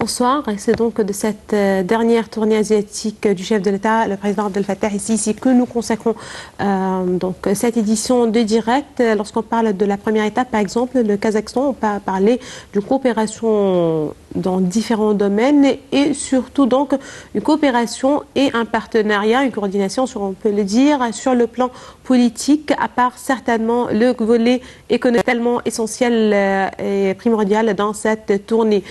Bonsoir, et c'est donc de cette dernière tournée asiatique du chef de l'État, le président Abdel Fattah ici, que nous consacrons donc cette édition de direct. Lorsqu'on parle de la première étape, par exemple, le Kazakhstan, on peut parler d'une coopération dans différents domaines et surtout donc une coopération et un partenariat, une coordination, on peut le dire, sur le plan politique, à part certainement le volet économique tellement essentiel et primordial dans cette tournée.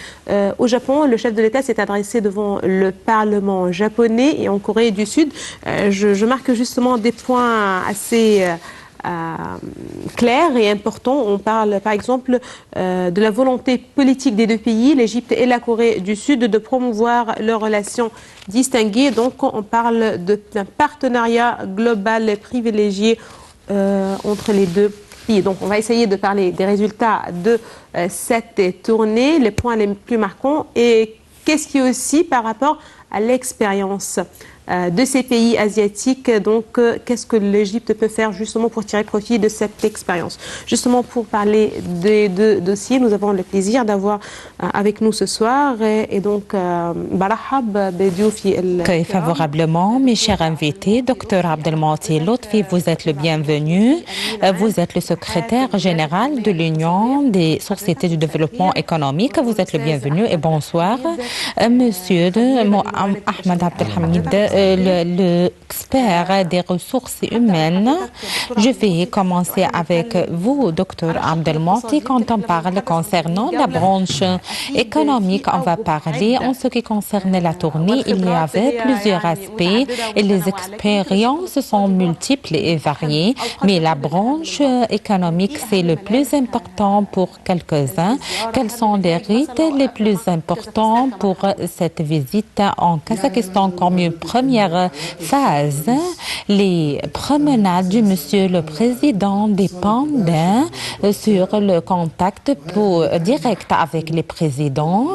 Au Japon, le chef de l'État s'est adressé devant le Parlement japonais et en Corée du Sud. Je marque justement des points assez clair et important. On parle par exemple de la volonté politique des deux pays, l'Égypte et la Corée du Sud, de promouvoir leurs relations distinguées. Donc on parle d'un partenariat global privilégié entre les deux pays. Donc on va essayer de parler des résultats de cette tournée, les points les plus marquants et qu'est-ce qui est aussi par rapport à l'expérience de ces pays asiatiques. Donc, qu'est-ce que l'Égypte peut faire justement pour tirer profit de cette expérience? Justement, pour parler des deux dossiers, nous avons le plaisir d'avoir avec nous ce soir et donc Très favorablement, mes chers invités, Dr Abdelmati Lotfi, vous êtes le bienvenu. Vous êtes le secrétaire général de l'Union des sociétés du développement économique. Vous êtes le bienvenu et bonsoir. Monsieur Ahmed Abdelhamid, l'expert des ressources humaines. Je vais commencer avec vous, Dr Abdelmati. Quand on parle concernant la branche économique, on va parler en ce qui concerne la tournée. Il y avait plusieurs aspects et les expériences sont multiples et variées, mais la branche économique, c'est le plus important pour quelques-uns. Quels sont les rites les plus importants pour cette visite en Kazakhstan comme une première phase? Les promenades du Monsieur le Président dépendent sur le contact direct avec les présidents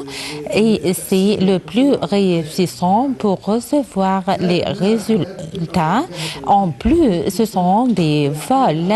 et c'est le plus réussissant pour recevoir les résultats. En plus, ce sont des vols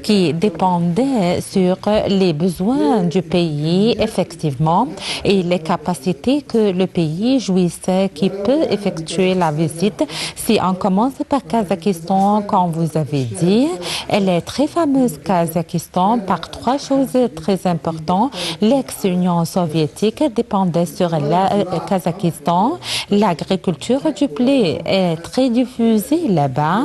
qui dépendaient sur les besoins du pays, effectivement, et les capacités que le pays jouissait, qui peut effectuer la visite. Si on commence par Kazakhstan, comme vous avez dit, elle est très fameuse, Kazakhstan, par trois choses très importantes. L'ex-Union soviétique dépendait sur le Kazakhstan. L'agriculture du blé est très diffusée là-bas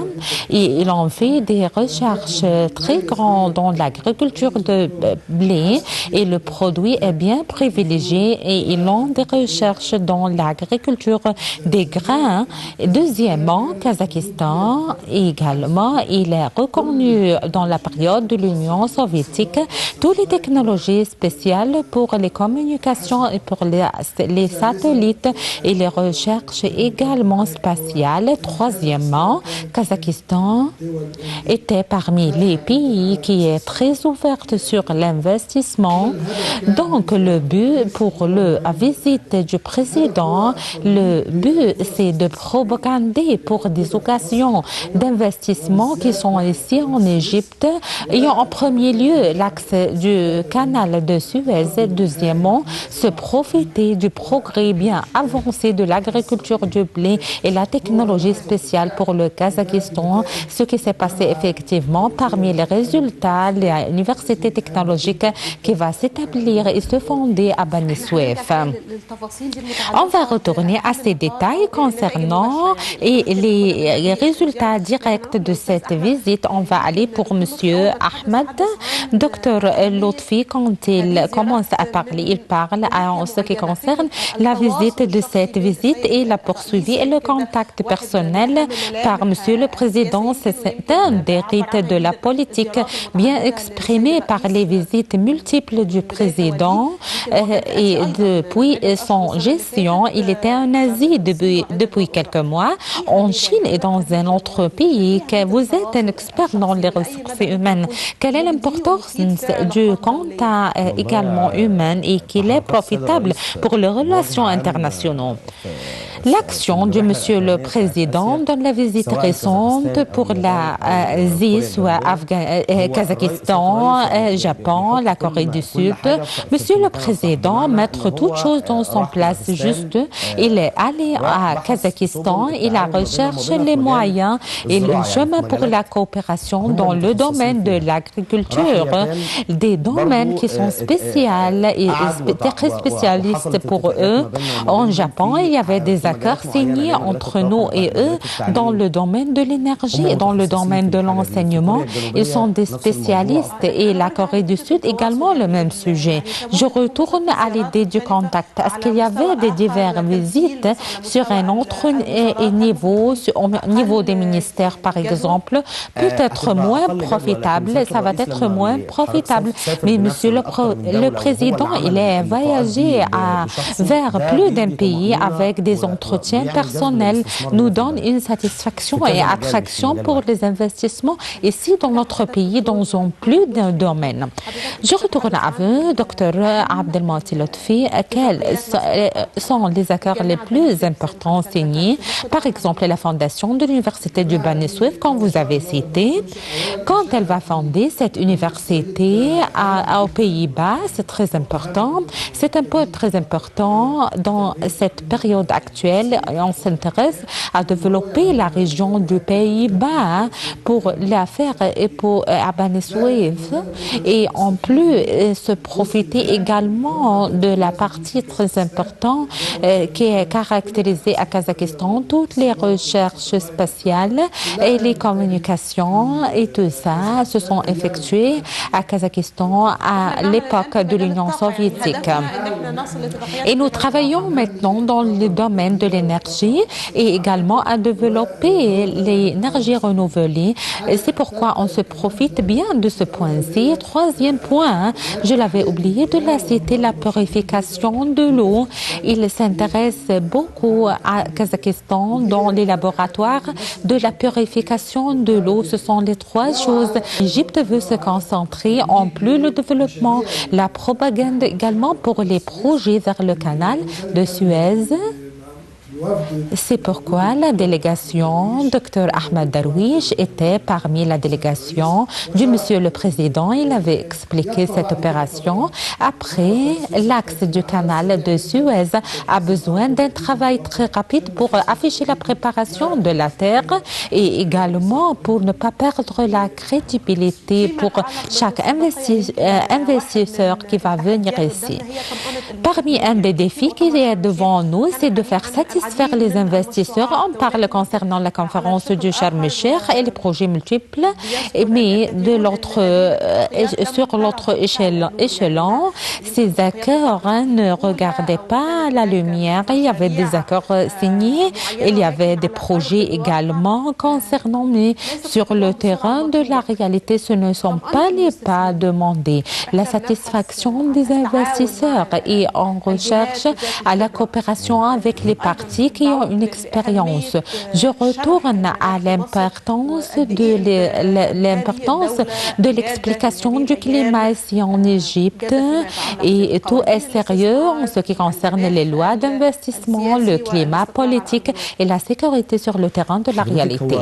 et ils ont fait des recherches très grandes dans l'agriculture de blé et le produit est bien privilégié et ils ont des recherches dans l'agriculture des grains. Deuxièmement, Kazakhstan également, il est reconnu dans la période de l'Union soviétique toutes les technologies spéciales pour les communications et pour les satellites et les recherches également spatiales. Troisièmement, Kazakhstan était parmi les pays qui est très ouverte sur l'investissement. Donc le but pour la visite du président, le but c'est de propagander pour des occasions d'investissement qui sont ici en Égypte et en premier lieu l'axe du canal de Suez, deuxièmement se profiter du progrès bien avancé de l'agriculture du blé et la technologie spéciale pour le Kazakhstan, ce qui s'est passé effectivement parmi les résultats, l'université technologique qui va s'établir et se fonder à Bani Souef. On va retourner à ces détails concernant et les résultats directs de cette visite. On va aller pour Monsieur Ahmed. Docteur Lotfi, quand il commence à parler, il parle en ce qui concerne la visite de cette visite et la poursuivi et le contact personnel par Monsieur le Président. C'est un des rites de la politique bien exprimé par les visites multiples du Président et depuis son gestion, il était en Asie depuis quelques mois, en Chine et dans un autre pays. Que vous êtes un expert dans les ressources humaines. Quelle est l'importance du contact également humain et qu'il est profitable pour les relations internationales? L'action de Monsieur le Président dans la visite récente pour l'Asie, soit Kazakhstan, Japon, la Corée du Sud, Monsieur le Président mettre toutes choses dans son place juste. Il est allé à Kazakhstan, il a recherché les moyens et le chemin pour la coopération dans le domaine de l'agriculture, des domaines qui sont spéciaux et très spécialistes pour eux. En Japon, il y avait des accords signés entre nous et eux dans le domaine de l'énergie et dans le domaine de l'enseignement. Ils sont des spécialistes et la Corée du Sud également le même sujet. Je retourne à l'idée du contact parce qu'il y avait des diverses visites sur un autre niveau, au niveau des ministères par exemple, peut-être moins profitable, ça va être moins profitable. Mais Monsieur le Président, il est voyagé vers plus d'un pays avec des entretiens personnels, nous donne une satisfaction et attraction pour les investissements ici dans notre pays, dans plus d'un domaine. Je retourne à vous, Dr Abdelmati Lotfi. Quels sont les accords les plus importants signés? Par exemple, la fondation de l'Université du Bani Suef, comme vous avez cité. Quand elle va fonder cette université aux Pays-Bas, c'est très important. C'est un peu très important dans cette période actuelle. On s'intéresse à développer la région du Pays-Bas pour la faire et pour Bani Suef. Et en plus, se profiter également de la partie très importante qui est caractérisée à Kazakhstan, toutes les recherches spatiales et les communications et tout ça se sont effectuées à Kazakhstan à l'époque de l'Union soviétique. Et nous travaillons maintenant dans le domaine de l'énergie et également à développer l'énergie renouvelée. C'est pourquoi on se profite bien de ce point-ci. Troisième point, je l'avais oublié de la citer, la purification de l'eau. Il s'intéresse beaucoup à Kazakhstan dans les laboratoires de la purification de l'eau. Ce sont les trois choses. L'Égypte veut se concentrer en plus le développement, la propagande également pour les projets vers le canal de Suez. C'est pourquoi la délégation, Dr Ahmed Darwish, était parmi la délégation du Monsieur le Président. Il avait expliqué cette opération. Après, l'axe du canal de Suez a besoin d'un travail très rapide pour afficher la préparation de la terre et également pour ne pas perdre la crédibilité pour chaque investisseur qui va venir ici. Parmi un des défis qui est devant nous, c'est de faire satisfaire les investisseurs. On parle concernant la conférence du Sharm el-Sheikh et les projets multiples, mais sur l'autre échelon, ces accords ne regardaient pas la lumière. Il y avait des accords signés, il y avait des projets également concernant, mais sur le terrain de la réalité, ce ne sont pas les pas demandés. La satisfaction des investisseurs et on recherche à la coopération avec les parties qui ont une expérience. Je retourne à l'importance de l'explication du climat ici en Égypte et tout est sérieux en ce qui concerne les lois d'investissement, le climat politique et la sécurité sur le terrain de la réalité.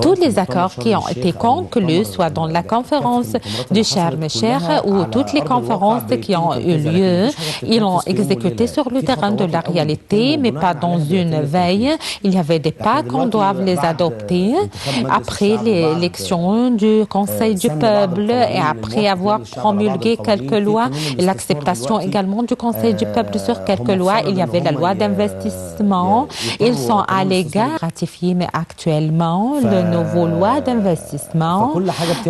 Tous les accords qui ont été conclus, soit dans la conférence du Sharm el-Sheikh ou toutes les conférences qui ont eu lieu, ils ont exécuté sur le terrain de la réalité, mais pas dans une veille. Il y avait des pas qu'on doit les adopter après l'élection du Conseil du peuple et après avoir promulgué quelques lois et l'acceptation également du Conseil du peuple sur quelques lois. Il y avait la loi d'investissement. Ils sont à l'égard ratifiés, mais actuellement, le nouveau loi d'investissement,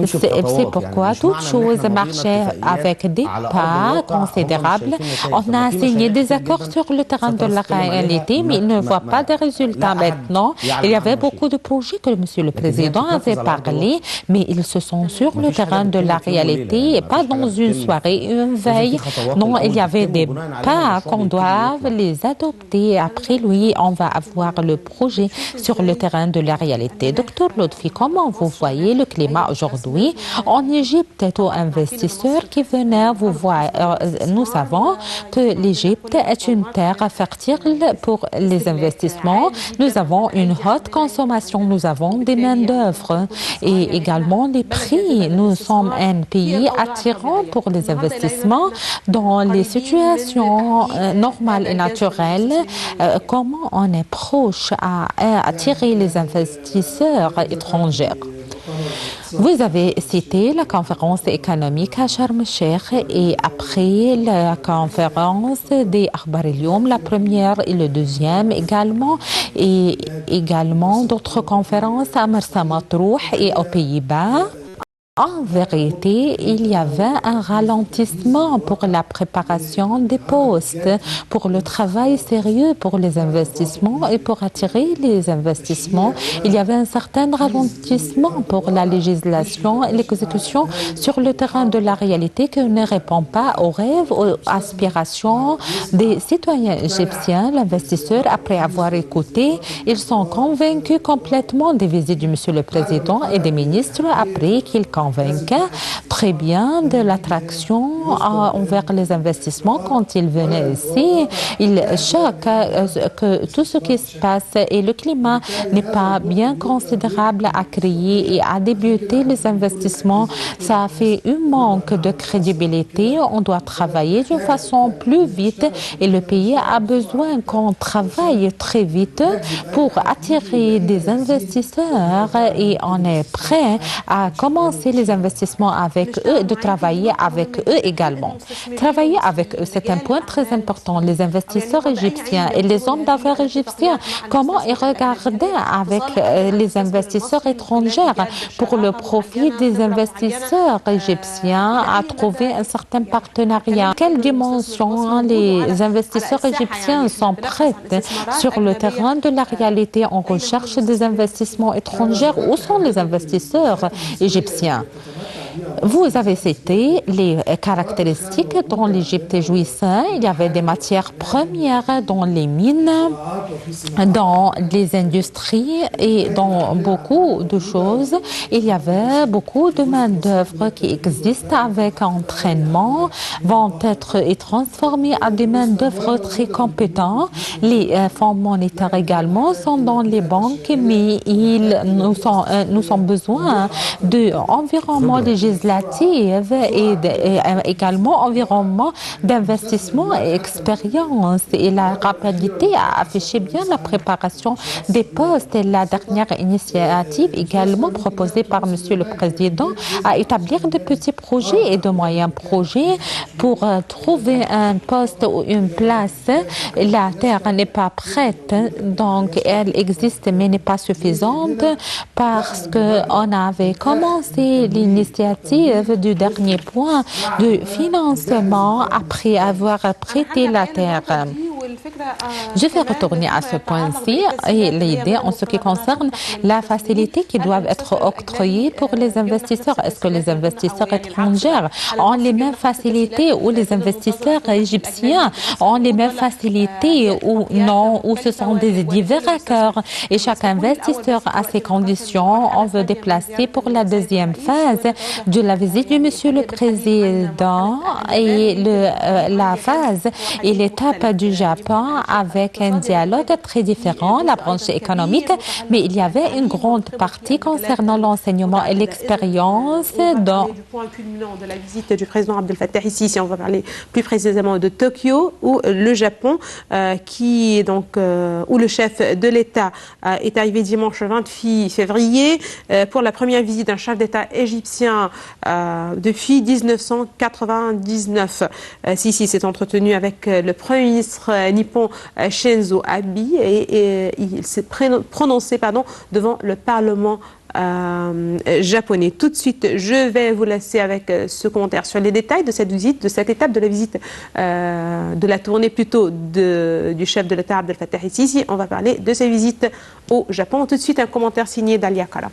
c'est pourquoi toute chose marchait avec des pas considérables. On a signé des accords sur le terrain de la réalité, mais il ne voit pas de résultats maintenant. Il y avait beaucoup de projets que Monsieur le Président avait parlé, mais ils se sont sur le terrain de la réalité et pas dans une soirée, une veille. Non, il y avait des pas qu'on doit les adopter. Après lui, on va avoir le projet sur le terrain de la réalité. Docteur Lotfi, comment vous voyez le climat aujourd'hui en Égypte? Tout investisseur qui venait vous voir, nous savons que l'Égypte est une terre fertile facile pour les investissements. Nous avons une haute consommation, nous avons des main-d'œuvre et également les prix. Nous sommes un pays attirant pour les investissements dans les situations normales et naturelles. Comment on est proche à attirer les investisseurs étrangers? Vous avez cité la conférence économique à Sharm el-Sheikh et après la conférence des Akhbar el-Yom, la première et le deuxième également, et également d'autres conférences à Marsa Matrouh et aux Pays-Bas. En vérité, il y avait un ralentissement pour la préparation des postes, pour le travail sérieux pour les investissements et pour attirer les investissements. Il y avait un certain ralentissement pour la législation et l'exécution sur le terrain de la réalité qui ne répond pas aux rêves, aux aspirations des citoyens égyptiens. L'investisseur, après avoir écouté, ils sont convaincus complètement des visites du Monsieur le Président et des ministres après qu'ils convainquent très bien de l'attraction envers les investissements quand ils venaient ici. Ils choquent que tout ce qui se passe et le climat n'est pas bien considérable à créer et à débuter les investissements. Ça fait un manque de crédibilité. On doit travailler de façon plus vite et le pays a besoin qu'on travaille très vite pour attirer des investisseurs et on est prêt à commencer les investissements avec eux et de travailler avec eux également. Travailler avec eux, c'est un point très important. Les investisseurs égyptiens et les hommes d'affaires égyptiens, comment ils regardaient avec les investisseurs étrangers pour le profit des investisseurs égyptiens à trouver un certain partenariat. Quelle dimension les investisseurs égyptiens sont prêts sur le terrain de la réalité en recherche des investissements étrangers? Où sont les investisseurs égyptiens? Vous avez cité les caractéristiques dont l'Égypte jouissait. Il y avait des matières premières dans les mines, dans les industries et dans beaucoup de choses. Il y avait beaucoup de main-d'œuvre qui existent avec entraînement, vont être transformés à des main-d'œuvre très compétents. Les fonds monétaires également sont dans les banques, mais nous avons besoin d'environnement législatif et également environnement d'investissement et expérience. Et la rapidité a affiché bien la préparation des postes. Et la dernière initiative également proposée par Monsieur le Président à établir de petits projets et de moyens projets pour trouver un poste ou une place. La terre n'est pas prête, donc elle existe mais n'est pas suffisante parce qu'on avait commencé l'initiative du dernier point de financement après avoir prêté la terre. Je vais retourner à ce point-ci et l'idée en ce qui concerne la facilité qui doit être octroyée pour les investisseurs. Est-ce que les investisseurs étrangers ont les mêmes facilités ou les investisseurs égyptiens ont les mêmes facilités ou non, ou ce sont des divers accords et chaque investisseur a ses conditions. On veut déplacer pour la deuxième phase de la visite du Monsieur le Président et la phase et l'étape du Japon avec un dialogue très différent, la branche économique, mais il y avait une grande partie concernant l'enseignement et l'expérience. Du point culminant de la visite du président Abdel Fattah ici, on va parler plus précisément de Tokyo, où le Japon, où le chef de l'État est arrivé dimanche 28 février pour la première visite d'un chef d'État égyptien depuis 1999. Sisi s'est entretenu avec le Premier ministre nippon Shinzo Abe et il s'est prononcé devant le Parlement japonais. Tout de suite, je vais vous laisser avec ce commentaire sur les détails de cette visite, de cette étape de la visite, de la tournée plutôt du chef de l'État Abdel Fattah el-Sisi. On va parler de ses visites au Japon. Tout de suite, un commentaire signé d'Alia Kala.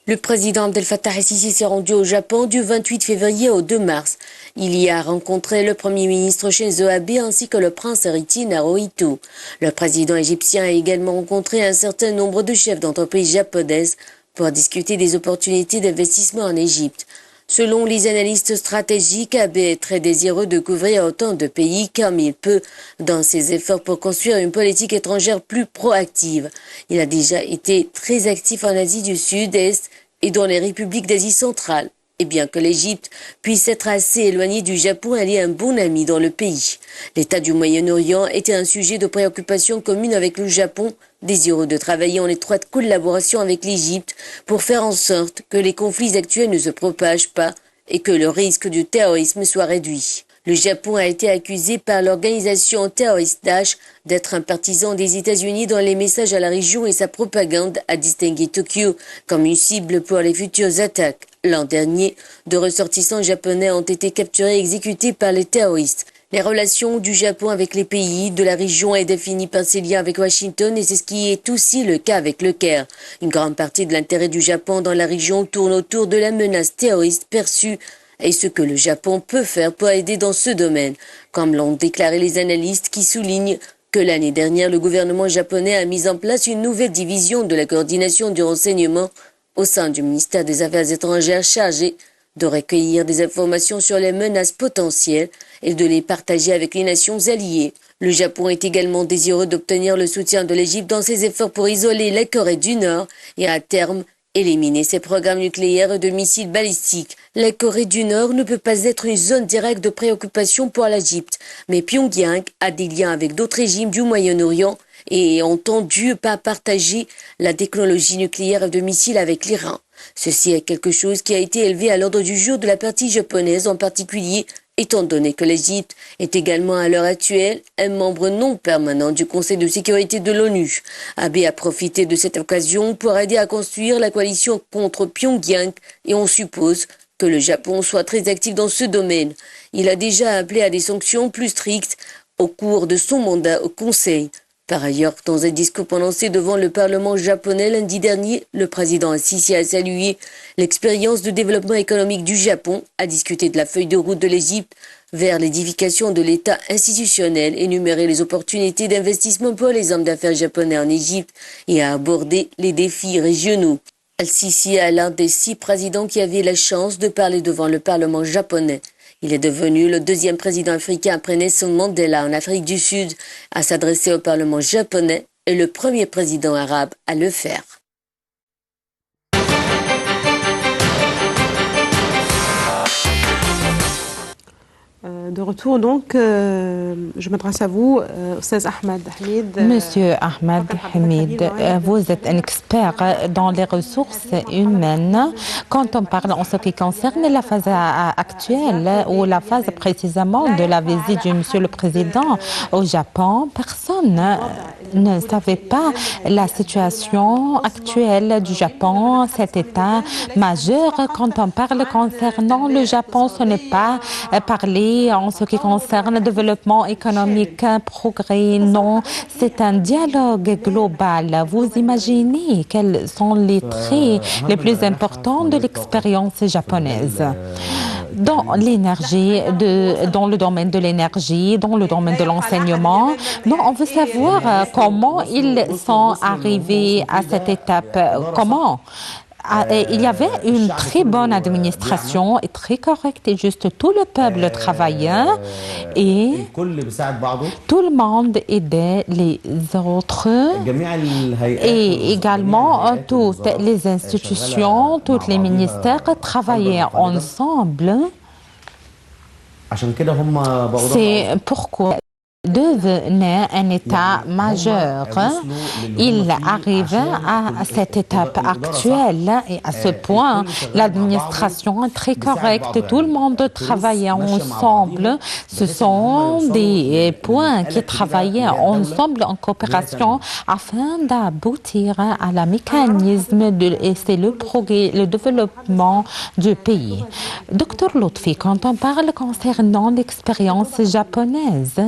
Le président Abdel Fattah el-Sisi s'est rendu au Japon du 28 février au 2 mars. Il y a rencontré le Premier ministre Shinzo Abe ainsi que le prince héritier Naruhito. Le président égyptien a également rencontré un certain nombre de chefs d'entreprise japonaises pour discuter des opportunités d'investissement en Égypte. Selon les analystes stratégiques, Abiy est très désireux de couvrir autant de pays comme il peut dans ses efforts pour construire une politique étrangère plus proactive. Il a déjà été très actif en Asie du Sud-Est et dans les républiques d'Asie centrale. Et bien que l'Égypte puisse être assez éloignée du Japon, elle est un bon ami dans le pays. L'état du Moyen-Orient était un sujet de préoccupation commune avec le Japon, désireux de travailler en étroite collaboration avec l'Égypte pour faire en sorte que les conflits actuels ne se propagent pas et que le risque du terrorisme soit réduit. Le Japon a été accusé par l'organisation terroriste Daesh d'être un partisan des États-Unis dans les messages à la région et sa propagande a distingué Tokyo comme une cible pour les futures attaques. L'an dernier, 2 ressortissants japonais ont été capturés et exécutés par les terroristes. Les relations du Japon avec les pays de la région est définie par ses liens avec Washington et c'est ce qui est aussi le cas avec le Caire. Une grande partie de l'intérêt du Japon dans la région tourne autour de la menace terroriste perçue et ce que le Japon peut faire pour aider dans ce domaine, comme l'ont déclaré les analystes qui soulignent que l'année dernière, le gouvernement japonais a mis en place une nouvelle division de la coordination du renseignement au sein du ministère des Affaires étrangères chargé de recueillir des informations sur les menaces potentielles et de les partager avec les nations alliées. Le Japon est également désireux d'obtenir le soutien de l'Égypte dans ses efforts pour isoler la Corée du Nord et à terme éliminer ses programmes nucléaires et de missiles balistiques. La Corée du Nord ne peut pas être une zone directe de préoccupation pour l'Égypte, mais Pyongyang a des liens avec d'autres régimes du Moyen-Orient et est entendu par partager la technologie nucléaire et de missiles avec l'Iran. Ceci est quelque chose qui a été élevé à l'ordre du jour de la partie japonaise en particulier, étant donné que l'Égypte est également à l'heure actuelle un membre non permanent du Conseil de sécurité de l'ONU. Abe a profité de cette occasion pour aider à construire la coalition contre Pyongyang et on suppose que le Japon soit très actif dans ce domaine. Il a déjà appelé à des sanctions plus strictes au cours de son mandat au Conseil. Par ailleurs, dans un discours prononcé devant le Parlement japonais lundi dernier, le président Al-Sisi a salué l'expérience de développement économique du Japon, a discuté de la feuille de route de l'Égypte vers l'édification de l'État institutionnel, énuméré les opportunités d'investissement pour les hommes d'affaires japonais en Égypte et a abordé les défis régionaux. Al-Sisi est l'un des 6 présidents qui avaient la chance de parler devant le Parlement japonais. Il est devenu le 2e président africain après Nelson Mandela en Afrique du Sud à s'adresser au Parlement japonais et le premier président arabe à le faire. De retour, donc, je m'adresse à vous, Ustaz Ahmed Hamid. Monsieur Ahmed Hamid, vous êtes un expert dans les ressources humaines. Quand on parle en ce qui concerne la phase actuelle ou la phase précisément de la visite du Monsieur le Président au Japon, personne ne savait pas la situation actuelle du Japon, cet État majeur. Quand on parle concernant le Japon, ce n'est pas parler en ce qui concerne le développement économique, progrès, non, c'est un dialogue global. Vous imaginez quels sont les traits les plus importants de l'expérience japonaise dans l'énergie, dans le domaine de l'énergie, dans le domaine de l'enseignement. Non, on veut savoir comment ils sont arrivés à cette étape, comment. Il y avait une très bonne administration et très correcte et juste tout le peuple travaillait et tout le monde aidait les autres et également toutes les institutions, tous les ministères travaillaient ensemble. C'est pourquoi devenait un État majeur. Il arrive à cette étape actuelle et à ce point, l'administration est très correcte. Tout le monde travaillait ensemble. Ce sont des points qui travaillaient ensemble en coopération afin d'aboutir à la mécanisme et c'est le progrès, le développement du pays. Docteur Lotfi, quand on parle concernant l'expérience japonaise,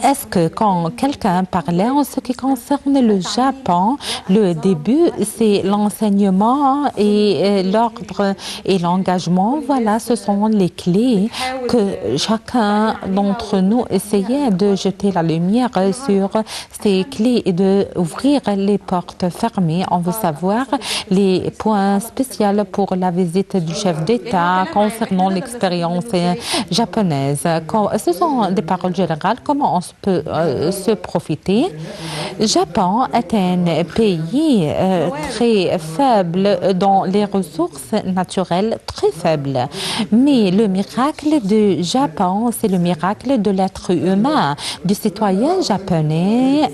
Est-ce que quand quelqu'un parlait en ce qui concerne le Japon, le début, c'est l'enseignement et l'ordre et l'engagement. Voilà, ce sont les clés que chacun d'entre nous essayait de jeter la lumière sur ces clés et d'ouvrir les portes fermées. On veut savoir les points spéciaux pour la visite du chef d'État concernant l'expérience japonaise. Ce sont des paroles générales. Comment on peut se profiter? Japon est un pays très faible dans les ressources naturelles, très faible. Mais le miracle du Japon, c'est le miracle de l'être humain, du citoyen japonais.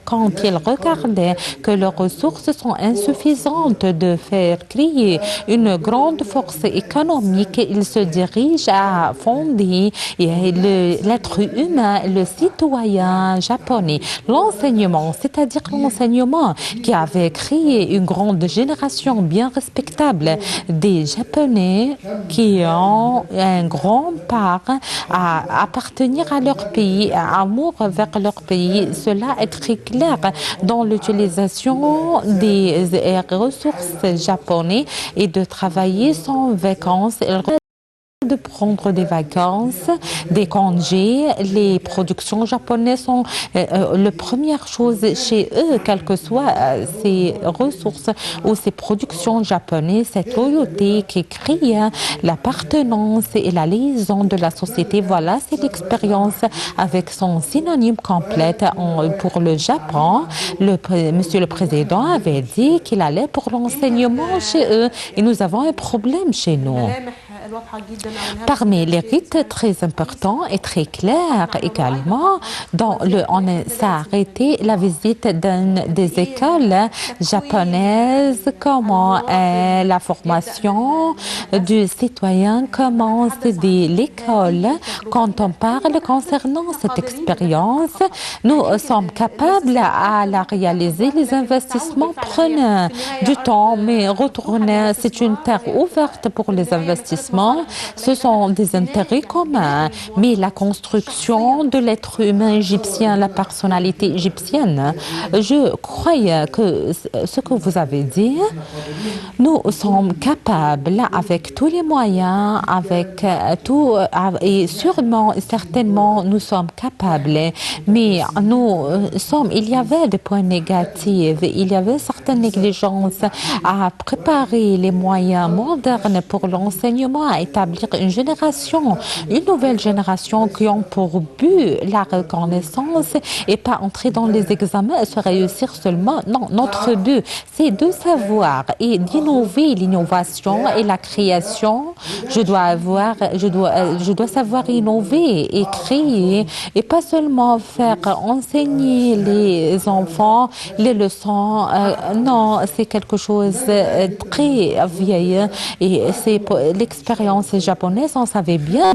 Quand il regardait que leurs ressources sont insuffisantes de faire créer une grande force économique, il se dirige à fonder l'être humain, le citoyen japonais. L'enseignement, c'est-à-dire l'enseignement qui avait créé une grande génération bien respectable des Japonais qui ont un grand part à appartenir à leur pays, à amour vers leur pays. Cela est très clair dans l'utilisation des ressources japonaises et de travailler sans vacances. De prendre des vacances, des congés. Les productions japonaises sont la première chose chez eux, quelles que soient ces ressources ou ces productions japonaises, cette loyauté qui crée l'appartenance et la liaison de la société. Voilà, c'est l'expérience avec son synonyme complète pour le Japon. Monsieur le Président avait dit qu'il allait pour l'enseignement chez eux et nous avons un problème chez nous. Parmi les rites très importants et très clairs également, on s'est arrêté la visite d'une des écoles japonaises, comment la formation du citoyen commence dès l'école. Quand on parle concernant cette expérience, nous sommes capables à la réaliser. Les investissements prennent du temps, mais retourner, c'est une terre ouverte pour les investissements. Ce sont des intérêts communs, mais la construction de l'être humain égyptien, la personnalité égyptienne, je crois que ce que vous avez dit, nous sommes capables avec tous les moyens, avec tout, et sûrement, certainement, nous sommes capables, mais il y avait des points négatifs, il y avait certaines négligences à préparer les moyens modernes pour l'enseignement, à établir une nouvelle génération qui ont pour but la reconnaissance et pas entrer dans les examens et se réussir seulement. Non, notre but, c'est de savoir et d'innover l'innovation et la création. Je dois savoir innover et créer et pas seulement faire enseigner les enfants les leçons. Non, c'est quelque chose de très vieille et c'est l'expérience japonaise, on savait bien.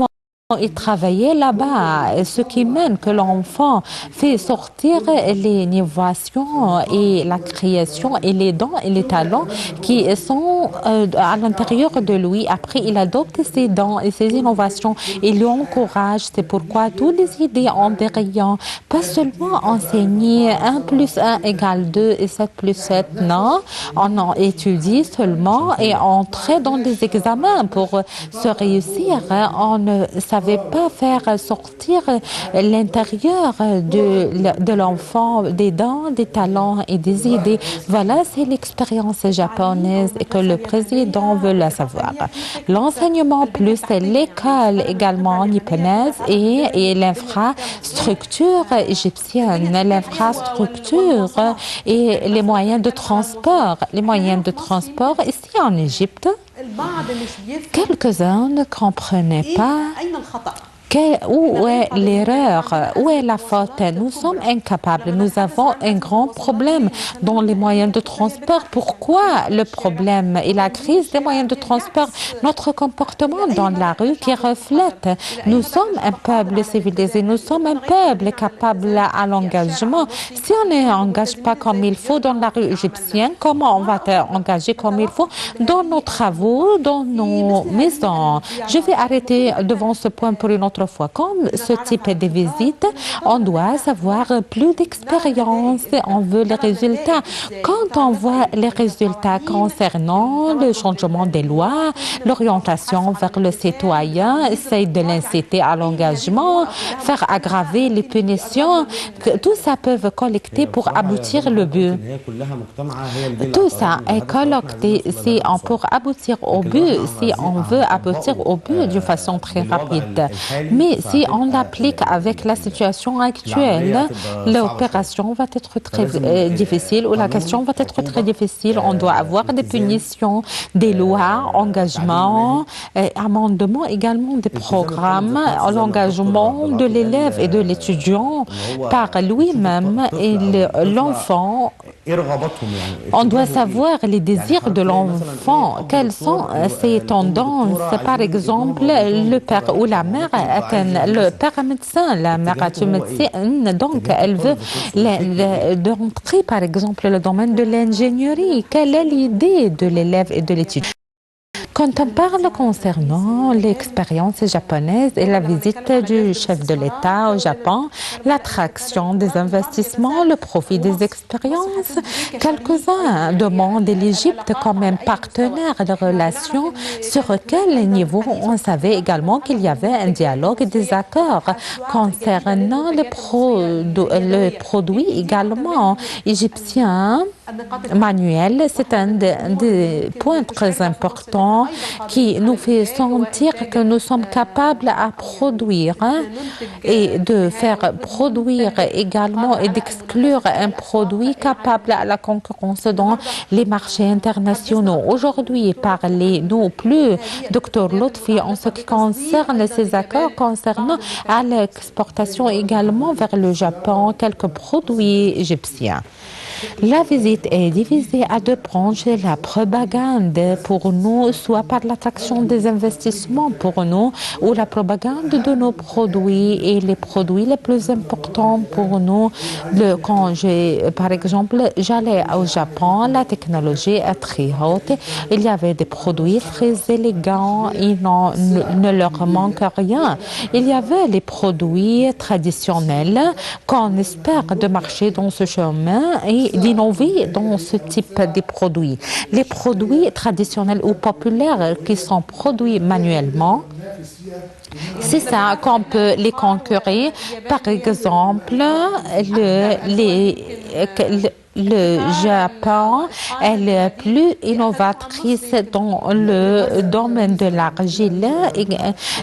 Il travaillait là-bas, ce qui mène que l'enfant fait sortir les innovations et la création et les dons et les talents qui sont à l'intérieur de lui. Après, il adopte ses dons et ses innovations. Il l'encourage. C'est pourquoi toutes les idées en derrière, pas seulement enseigner 1 + 1 = 2 et 7 + 7, non. On en étudie seulement et entrer dans des examens pour se réussir. On ne savait pas faire sortir l'intérieur de l'enfant, des dons, des talents et des idées. Voilà, c'est l'expérience japonaise et que le président veut la savoir. L'enseignement plus l'école également nipponaise et l'infrastructure égyptienne, l'infrastructure et les moyens de transport. Les moyens de transport ici en Égypte, quelques-uns ne comprenaient pas où est l'erreur, où est la faute. Nous sommes incapables, nous avons un grand problème dans les moyens de transport. Pourquoi le problème et la crise des moyens de transport? Notre comportement dans la rue qui reflète. Nous sommes un peuple civilisé, nous sommes un peuple capable à l'engagement. Si on ne engage pas comme il faut dans la rue égyptienne, comment on va engager comme il faut dans nos travaux, dans nos maisons? Je vais arrêter devant ce point pour une autre autrefois. Comme ce type de visite, on doit avoir plus d'expérience, on veut les résultats. Quand on voit les résultats concernant le changement des lois, l'orientation vers le citoyen, essayer de l'inciter à l'engagement, faire aggraver les punitions, tout ça peut collecter pour aboutir le but. Tout ça est collecté si on pour aboutir au but, si on veut aboutir au but d'une façon très rapide. Mais si on l'applique avec la situation actuelle, l'opération va être très difficile ou la question va être très difficile. On doit avoir des punitions, des lois, engagements, amendements, également des programmes, l'engagement de l'élève et de l'étudiant par lui-même et l'enfant. On doit savoir les désirs de l'enfant. Quelles sont ses tendances? Par exemple, le père ou la mère, le père est médecin, la mère est médecin, donc elle veut d'entrer, par exemple, le domaine de l'ingénierie. Quelle est l'idée de l'élève et de l'étudiant? Quand on parle concernant l'expérience japonaise et la visite du chef de l'État au Japon, l'attraction des investissements, le profit des expériences, quelques-uns demandent l'Égypte comme un partenaire de relations sur quel niveau on savait également qu'il y avait un dialogue et des accords concernant le produit également égyptien. Manuel, c'est un des points très importants qui nous fait sentir que nous sommes capables à produire et de faire produire également et d'exclure un produit capable à la concurrence dans les marchés internationaux. Aujourd'hui, parlez-nous plus, Dr Lotfi, en ce qui concerne ces accords concernant à l'exportation également vers le Japon, quelques produits égyptiens. La visite est divisée à deux branches. La propagande pour nous, soit par l'attraction des investissements pour nous, ou la propagande de nos produits et les produits les plus importants pour nous. Par exemple, j'allais au Japon, la technologie est très haute. Il y avait des produits très élégants, il ne leur manque rien. Il y avait les produits traditionnels qu'on espère de marcher dans ce chemin et d'innover dans ce type de produits. Les produits traditionnels ou populaires qui sont produits manuellement, c'est ça qu'on peut les concurrer. Par exemple, le Japon est la plus innovatrice dans le domaine de l'argile.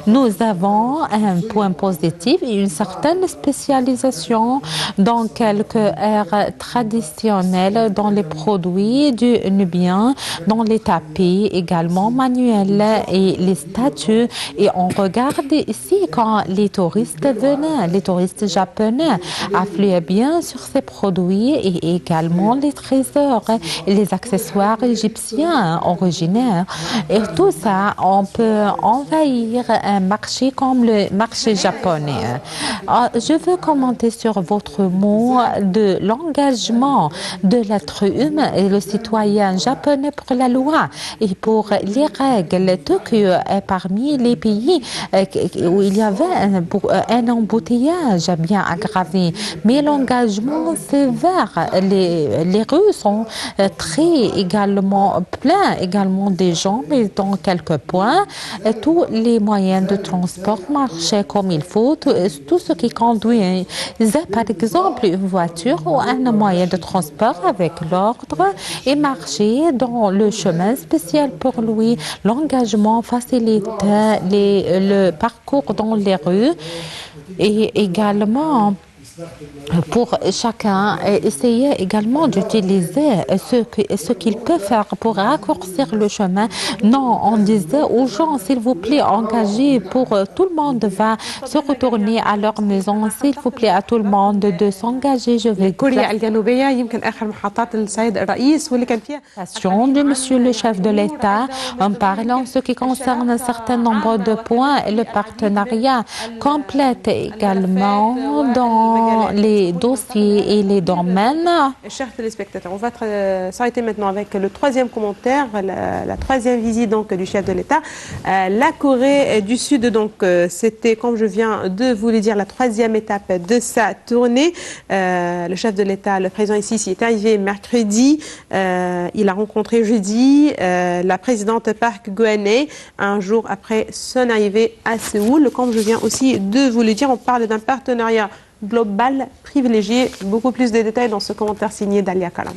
Nous avons un point positif et une certaine spécialisation dans quelques aires traditionnelles, dans les produits du Nubien, dans les tapis également manuels et les statues. Et on regarde ici quand les touristes venaient, les touristes japonais affluaient bien sur ces produits et également les trésors et les accessoires égyptiens originaires. Et tout ça, on peut envahir un marché comme le marché japonais. Je veux commenter sur votre mot de l'engagement de l'être humain et le citoyen japonais pour la loi et pour les règles. Tokyo est parmi les pays où il y avait un embouteillage bien aggravé. Mais l'engagement sévère, les rues sont très également pleines également des gens, mais dans quelques points, tous les moyens de transport marchaient comme il faut. Tout ce qui conduit, par exemple, une voiture ou un moyen de transport avec l'ordre et marcher dans le chemin spécial pour lui. L'engagement facilite le parcours dans les rues et également pour chacun essayer également d'utiliser ce qu'il peut faire pour raccourcir le chemin. Non, on disait aux gens, s'il vous plaît, engagez pour tout le monde va se retourner à leur maison. S'il vous plaît, à tout le monde de s'engager. Je vais de Monsieur le chef de l'État en parlant en ce qui concerne un certain nombre de points et le partenariat complète également dans dans les dossiers et les domaines. Chers téléspectateurs, on va s'arrêter maintenant avec le troisième commentaire, la troisième visite donc du chef de l'État. La Corée du Sud, donc c'était, comme je viens de vous le dire, la troisième étape de sa tournée. Le chef de l'État, le président Al-Sisi, est arrivé mercredi. Il a rencontré jeudi la présidente Park Geun-hye un jour après son arrivée à Séoul. Comme je viens aussi de vous le dire, on parle d'un partenariat global privilégié. Beaucoup plus de détails dans ce commentaire signé d'Alia Kalam.